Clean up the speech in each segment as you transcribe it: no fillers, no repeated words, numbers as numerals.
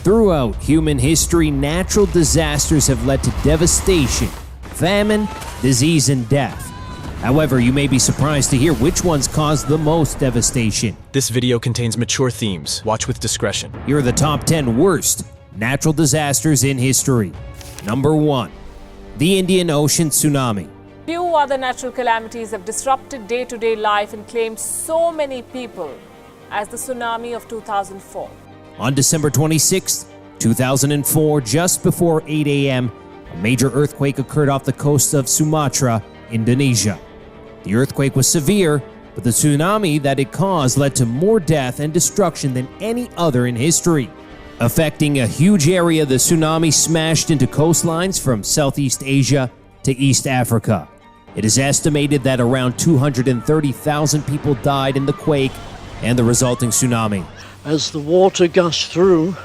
Throughout human history, natural disasters have led to devastation, famine, disease, and death. However, you may be surprised to hear which ones caused the most devastation. This video contains mature themes. Watch with discretion. Here are the top 10 worst natural disasters in history. Number 1. The Indian Ocean Tsunami. Few other natural calamities have disrupted day-to-day life and claimed so many people as the tsunami of 2004. On December 26, 2004, just before 8 a.m., a major earthquake occurred off the coast of Sumatra, Indonesia. The earthquake was severe, but the tsunami that it caused led to more death and destruction than any other in history. Affecting a huge area, the tsunami smashed into coastlines from Southeast Asia to East Africa. It is estimated that around 230,000 people died in the quake and the resulting tsunami. As the water gushed through,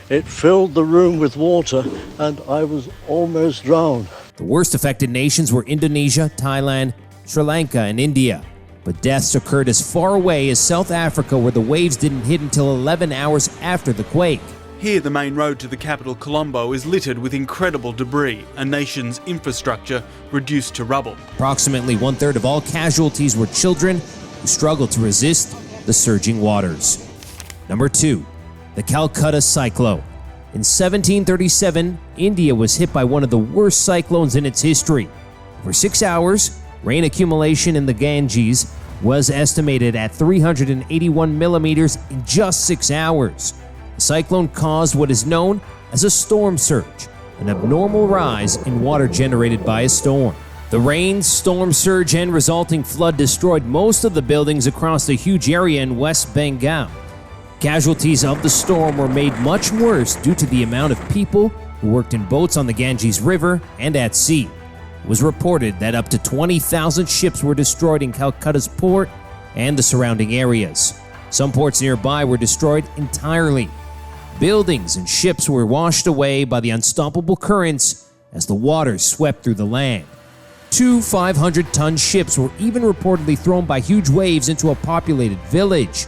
it filled the room with water and I was almost drowned. The worst affected nations were Indonesia, Thailand, Sri Lanka, and India. But deaths occurred as far away as South Africa, where the waves didn't hit until 11 hours after the quake. Here, the main road to the capital, Colombo, is littered with incredible debris, a nation's infrastructure reduced to rubble. Approximately one-third of all casualties were children who struggled to resist the surging waters. Number 2. The Calcutta Cyclone. In 1737, India was hit by one of the worst cyclones in its history. For 6 hours, rain accumulation in the Ganges was estimated at 381 millimeters in just 6 hours. The cyclone caused what is known as a storm surge, an abnormal rise in water generated by a storm. The rain, storm surge, and resulting flood destroyed most of the buildings across the huge area in West Bengal. Casualties of the storm were made much worse due to the amount of people who worked in boats on the Ganges River and at sea. It was reported that up to 20,000 ships were destroyed in Calcutta's port and the surrounding areas. Some ports nearby were destroyed entirely. Buildings and ships were washed away by the unstoppable currents as the waters swept through the land. 2 500-ton ships were even reportedly thrown by huge waves into a populated village.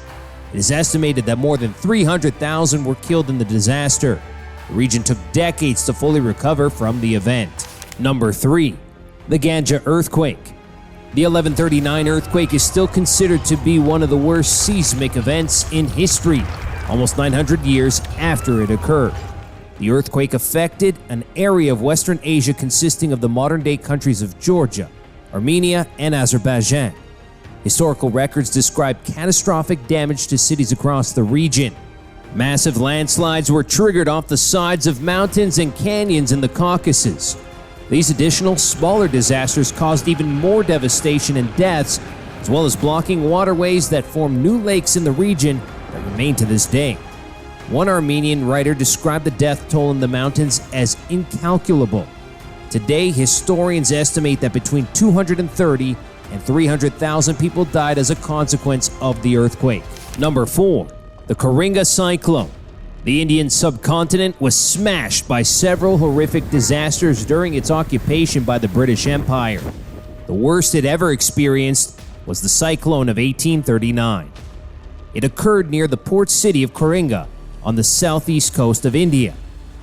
It is estimated that more than 300,000 were killed in the disaster. The region took decades to fully recover from the event. Number 3. The Ganja Earthquake. The 1139 earthquake is still considered to be one of the worst seismic events in history, almost 900 years after it occurred. The earthquake affected an area of Western Asia consisting of the modern-day countries of Georgia, Armenia, and Azerbaijan. Historical records describe catastrophic damage to cities across the region. Massive landslides were triggered off the sides of mountains and canyons in the Caucasus. These additional, smaller disasters caused even more devastation and deaths, as well as blocking waterways that form new lakes in the region that remain to this day. One Armenian writer described the death toll in the mountains as incalculable. Today, historians estimate that between 230 and 300,000 people died as a consequence of the earthquake. Number 4. The Koringa Cyclone. The Indian subcontinent was smashed by several horrific disasters during its occupation by the British Empire. The worst it ever experienced was the cyclone of 1839. It occurred near the port city of Koringa on the southeast coast of India.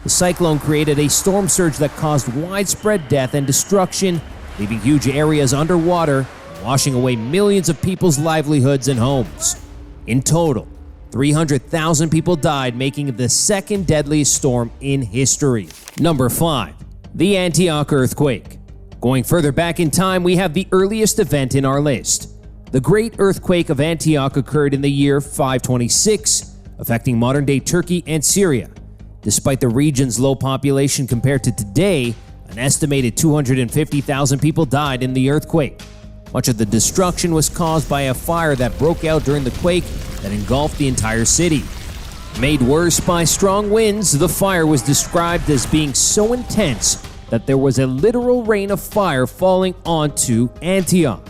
The cyclone created a storm surge that caused widespread death and destruction, leaving huge areas underwater and washing away millions of people's livelihoods and homes. In total, 300,000 people died, making it the second deadliest storm in history. Number 5. The Antioch Earthquake. Going further back in time, we have the earliest event in our list. The Great Earthquake of Antioch occurred in the year 526, affecting modern-day Turkey and Syria. Despite the region's low population compared to today, an estimated 250,000 people died in the earthquake. Much of the destruction was caused by a fire that broke out during the quake that engulfed the entire city. Made worse by strong winds, the fire was described as being so intense that there was a literal rain of fire falling onto Antioch.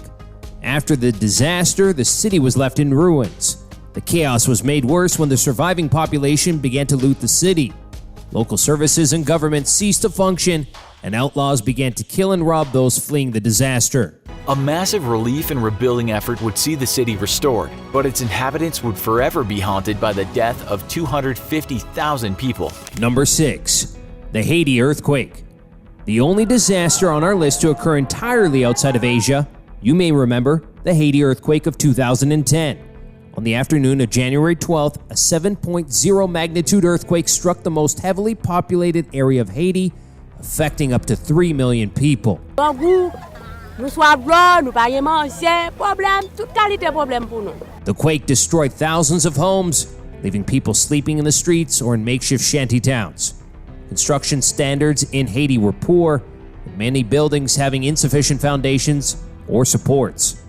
After the disaster, the city was left in ruins. The chaos was made worse when the surviving population began to loot the city. Local services and government ceased to function, and outlaws began to kill and rob those fleeing the disaster. A massive relief and rebuilding effort would see the city restored, but its inhabitants would forever be haunted by the death of 250,000 people. Number 6. The Haiti Earthquake. The only disaster on our list to occur entirely outside of Asia. You may remember the Haiti earthquake of 2010. On the afternoon of January 12th, a 7.0 magnitude earthquake struck the most heavily populated area of Haiti, affecting up to 3 million people. The quake destroyed thousands of homes, leaving people sleeping in the streets or in makeshift shanty towns. Construction standards in Haiti were poor, with many buildings having insufficient foundations or supports.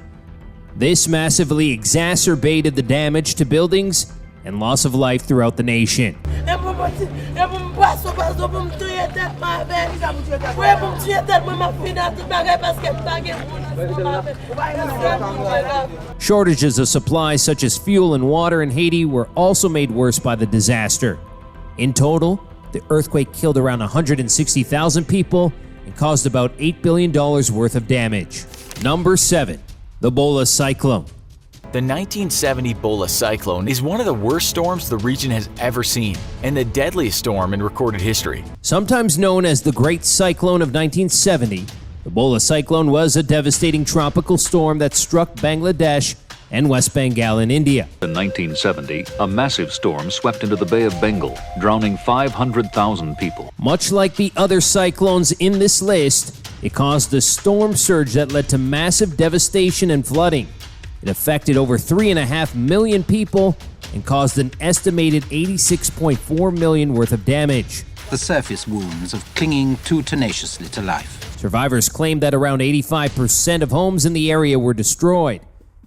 This massively exacerbated the damage to buildings and loss of life throughout the nation. Shortages of supplies such as fuel and water in Haiti were also made worse by the disaster. In total, the earthquake killed around 160,000 people and caused about $8 billion worth of damage. Number 7. The Bhola Cyclone. The 1970 Bhola Cyclone is one of the worst storms the region has ever seen, and the deadliest storm in recorded history. Sometimes known as the Great Cyclone of 1970, the Bhola Cyclone was a devastating tropical storm that struck Bangladesh and West Bengal in India. In 1970, a massive storm swept into the Bay of Bengal, drowning 500,000 people. Much like the other cyclones in this list, it caused a storm surge that led to massive devastation and flooding. It affected over 3.5 million people and caused an estimated $86.4 million worth of damage. The surface wounds of clinging too tenaciously to life. Survivors claimed that around 85% of homes in the area were destroyed.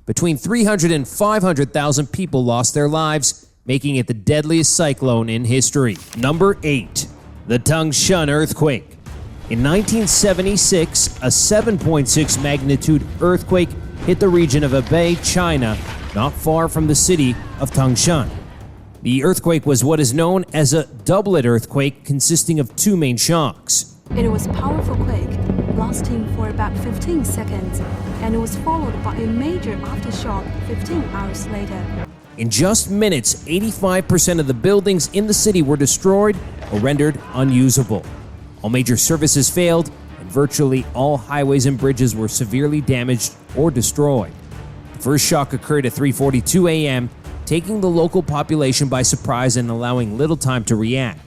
Between 300,000 and 500,000 people lost their lives, making it the deadliest cyclone in history. Number 8. The Tangshan Earthquake. In 1976, a 7.6 magnitude earthquake hit the region of Hebei, China, not far from the city of Tangshan. The earthquake was what is known as a doublet earthquake, consisting of two main shocks. It was a powerful quake, lasting for about 15 seconds, and it was followed by a major aftershock 15 hours later. In just minutes, 85% of the buildings in the city were destroyed or rendered unusable. All major services failed, and virtually all highways and bridges were severely damaged or destroyed. The first shock occurred at 3:42 a.m., taking the local population by surprise and allowing little time to react.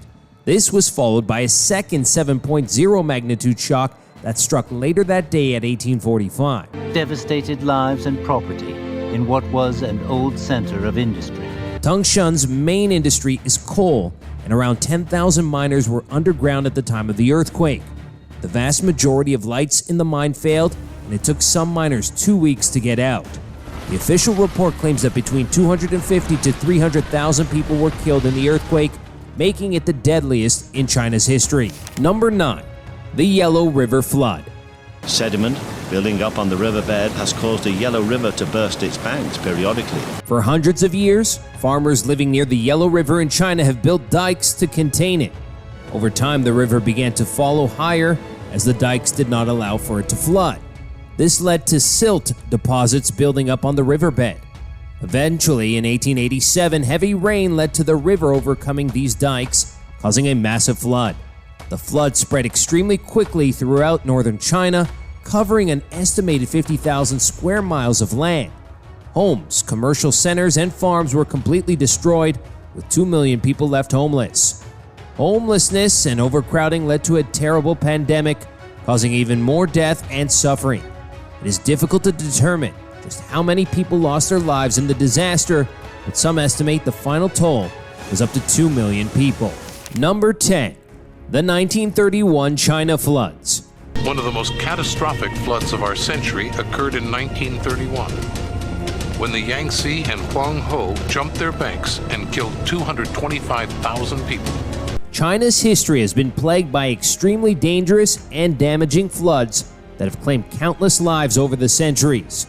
This was followed by a second 7.0 magnitude shock that struck later that day at 1845. Devastated lives and property in what was an old center of industry. Tangshan's main industry is coal, and around 10,000 miners were underground at the time of the earthquake. The vast majority of lights in the mine failed, and it took some miners 2 weeks to get out. The official report claims that between 250 to 300,000 people were killed in the earthquake, making it the deadliest in China's history. Number 9. The Yellow River Flood. Sediment building up on the riverbed has caused the Yellow River to burst its banks periodically. For hundreds of years, farmers living near the Yellow River in China have built dikes to contain it. Over time, the river began to follow higher as the dikes did not allow for it to flood. This led to silt deposits building up on the riverbed. Eventually, in 1887, heavy rain led to the river overcoming these dikes, causing a massive flood. The flood spread extremely quickly throughout northern China, covering an estimated 50,000 square miles of land. Homes, commercial centers, and farms were completely destroyed, with 2 million people left homeless. Homelessness and overcrowding led to a terrible pandemic, causing even more death and suffering. It is difficult to determine just how many people lost their lives in the disaster, but some estimate the final toll was up to 2 million people. Number 10. The 1931 China floods. One of the most catastrophic floods of our century occurred in 1931, when the Yangtze and Huanghe jumped their banks and killed 225,000 people. China's history has been plagued by extremely dangerous and damaging floods that have claimed countless lives over the centuries.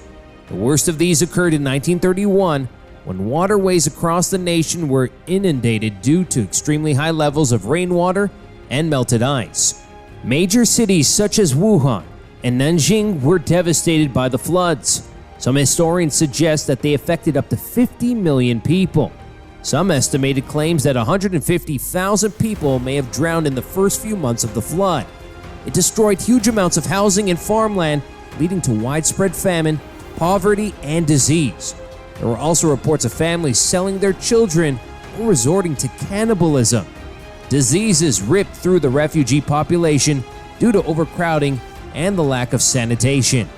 The worst of these occurred in 1931, when waterways across the nation were inundated due to extremely high levels of rainwater and melted ice. Major cities such as Wuhan and Nanjing were devastated by the floods. Some historians suggest that they affected up to 50 million people. Some estimated claims that 150,000 people may have drowned in the first few months of the flood. It destroyed huge amounts of housing and farmland, leading to widespread famine, poverty, and disease. There were also reports of families selling their children or resorting to cannibalism. Diseases ripped through the refugee population due to overcrowding and the lack of sanitation.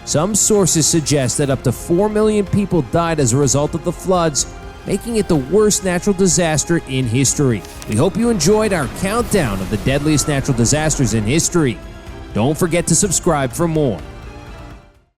Some sources suggest that up to 4 million people died as a result of the floods, making it the worst natural disaster in history. We hope you enjoyed our countdown of the deadliest natural disasters in history. Don't forget to subscribe for more.